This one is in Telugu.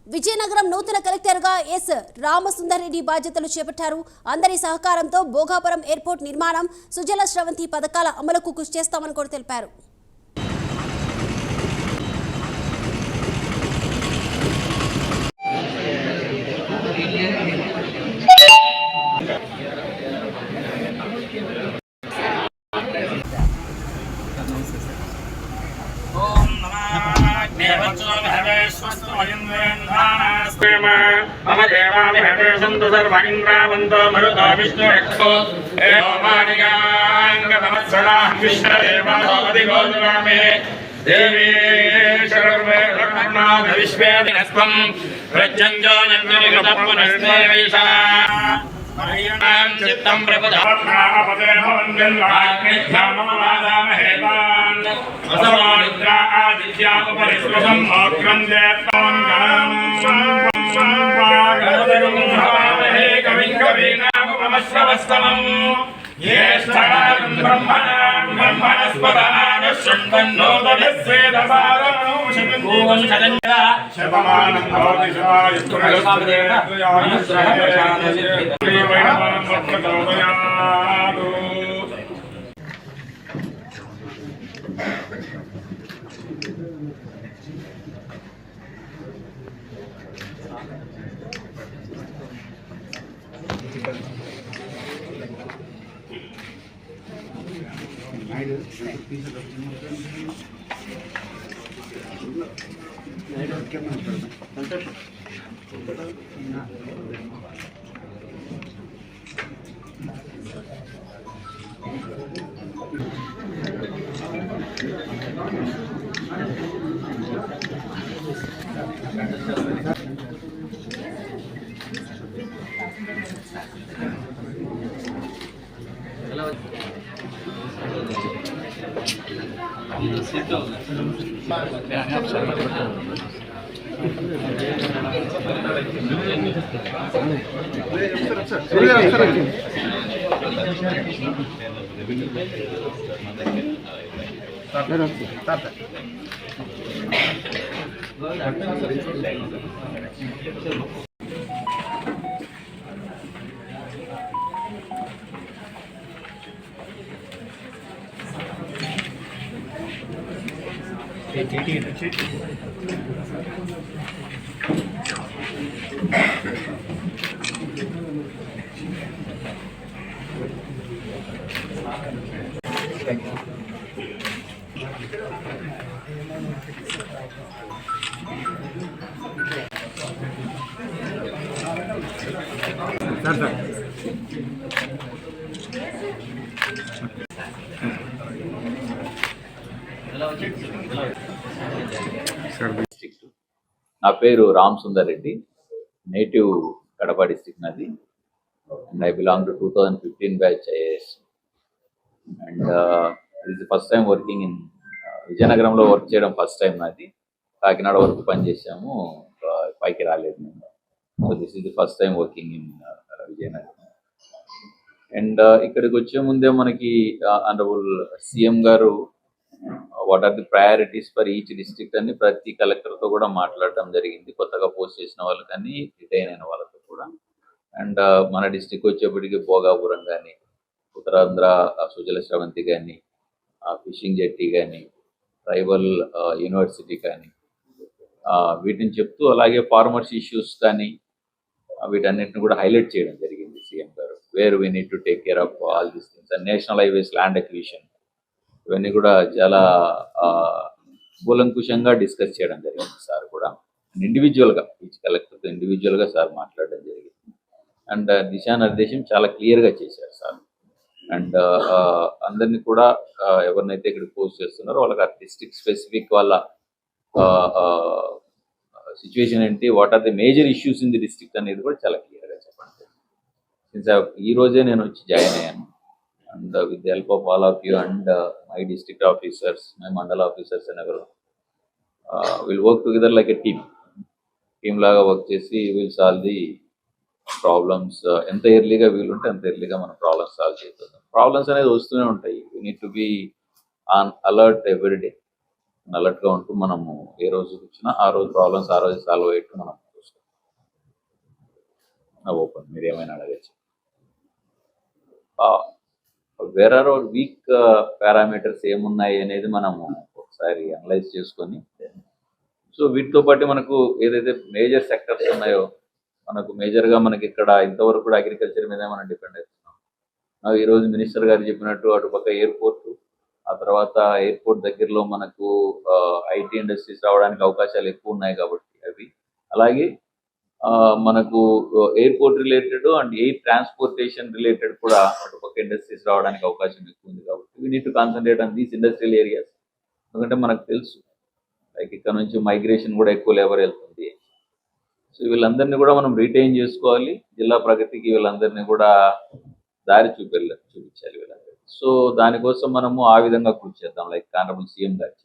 విజయనగరం నూతన కలెక్టర్గా ఎస్ రామసుందర్రెడ్డి బాధ్యతలు చేపట్టారు. అందరి సహకారంతో భోగాపురం ఎయిర్పోర్ట్ నిర్మాణం, సుజల స్రవంతి పథకాల అమలుకు కృషి చేస్తామని కూడా తెలిపారు. मम देवाभिहते सन्तु सर्व इन्द्रावन्तो मरुतो विष्णुरक्षो एवमानिकाङ्गतमत्सदाः विश्वदेवाधिगोदरामे देवी शर्वे रत्नाथ विश्वेदिनस्त्वं प्रत्यञ्जो नन्दनिगतपुनस्ते वैशा चित्तं प्रपदापते भवन्निर्वाग्निध्यामवादामहेतान् असमानिद्रा आदित्या उपरिस्पृशं मोक्षं कविं कवीनामुपमश्रवस्तमम् ज्येष्ठान् ब्रह्मणस्पदान् शृण्वन्नोदभिस्वेदसारणो शतमानं भवति నా పేరు రామసుందర్రెడ్డి, నేటివ్ కడప డిస్ట్రిక్ట్ నాది, and I belong to 2015 batch IAS. And ఇది the first time working in విజయనగరంలో వర్క్ చేయడం ఫస్ట్ టైం నాది. కాకినాడ వరకు పనిచేసాము, పైకి రాలేదు నేను. So this is the first time working in Vizianagaram. And ఇక్కడికి వచ్చే ముందే మనకి ఆనరబుల్ సీఎం గారు what are the priorities for each district అని ప్రతి కలెక్టర్తో కూడా మాట్లాడటం జరిగింది, కొత్తగా పోస్ట్ చేసిన వాళ్ళు కానీ రిటైన్ అయిన వాళ్ళతో కూడా. అండ్ మన డిస్ట్రిక్ట్ వచ్చేప్పటికి భోగాపురం కానీ, ఉత్తరాంధ్ర సుజల స్రవంతి కానీ, ఫిషింగ్ జెట్టి కానీ, ట్రైబల్ యూనివర్సిటీ కానీ, వీటిని చెప్తూ అలాగే ఫార్మర్స్ ఇష్యూస్ కానీ వీటన్నిటిని కూడా హైలైట్ చేయడం జరిగింది సీఎం గారు. Where we need to take care of all these things and national highways land acquisition, ఇవన్నీ కూడా చాలా కూలంకుషంగా డిస్కస్ చేయడం జరిగింది సార్ కూడా. అండ్ ఇండివిజువల్గా ఈచ్ కలెక్టర్తో ఇండివిజువల్గా సార్ మాట్లాడడం జరిగింది. అండ్ దిశానిర్దేశం చాలా క్లియర్గా చేశారు సార్. అండ్ అందరినీ కూడా ఎవరినైతే ఇక్కడ పోస్ట్ చేస్తున్నారో వాళ్ళకి ఆ డిస్ట్రిక్ట్ స్పెసిఫిక్ వాళ్ళ సిచ్యువేషన్ ఏంటి, what are the major issues in the district అనేది కూడా చాలా క్లియర్గా చెప్పండి. ఈ రోజే నేను వచ్చి జాయిన్ అయ్యాను. And with the help of all of you and my district officers, my mandal officers and everyone, we'll work together like a team laga work chesi we'll solve the problems. Enta earlyga veelunte anta earlyga mana problems solve cheythodam. Problems anedi vastune untayi. We need to be on alert every day. Alert ga untu manamu ee roju vachina aa roju problems aa roju solve ayettu manam open, మీరు ఏమైనా అడగచ్చు. Where are our weak parameters ఏమున్నాయి అనేది మనము ఒకసారి అనలైజ్ చేసుకొని, సో వీటితో పాటు మనకు ఏదైతే మేజర్ సెక్టర్స్ ఉన్నాయో, మనకు మేజర్గా మనకి ఇక్కడ ఇంతవరకు కూడా అగ్రికల్చర్ మీద మనం డిపెండ్ అవుతున్నాం. ఈరోజు మినిస్టర్ గారు చెప్పినట్టు అటుపక్క ఎయిర్పోర్ట్, ఆ తర్వాత ఎయిర్పోర్ట్ దగ్గరలో మనకు ఐటీ ఇండస్ట్రీస్ రావడానికి అవకాశాలు ఎక్కువ ఉన్నాయి కాబట్టి అవి, అలాగే మనకు airport related and air transportation related కూడా అటుపక్క ఇండస్ట్రీస్ రావడానికి అవకాశం ఎక్కువ ఉంది కాబట్టి we need to concentrate on these industrial areas. ఎందుకంటే మనకు తెలుసు లైక్ ఇక్కడ నుంచి మైగ్రేషన్ కూడా ఎక్కువ లేబర్ వెళ్తుంది. సో వీళ్ళందరినీ కూడా మనం రిటైన్ చేసుకోవాలి, జిల్లా ప్రగతికి వీళ్ళందరినీ కూడా దారి చూపించాలి వీళ్ళందరికీ. సో దానికోసం మనము ఆ విధంగా కృషి చేద్దాం, లైక్ ఆనరబుల్ సీఎం గారు.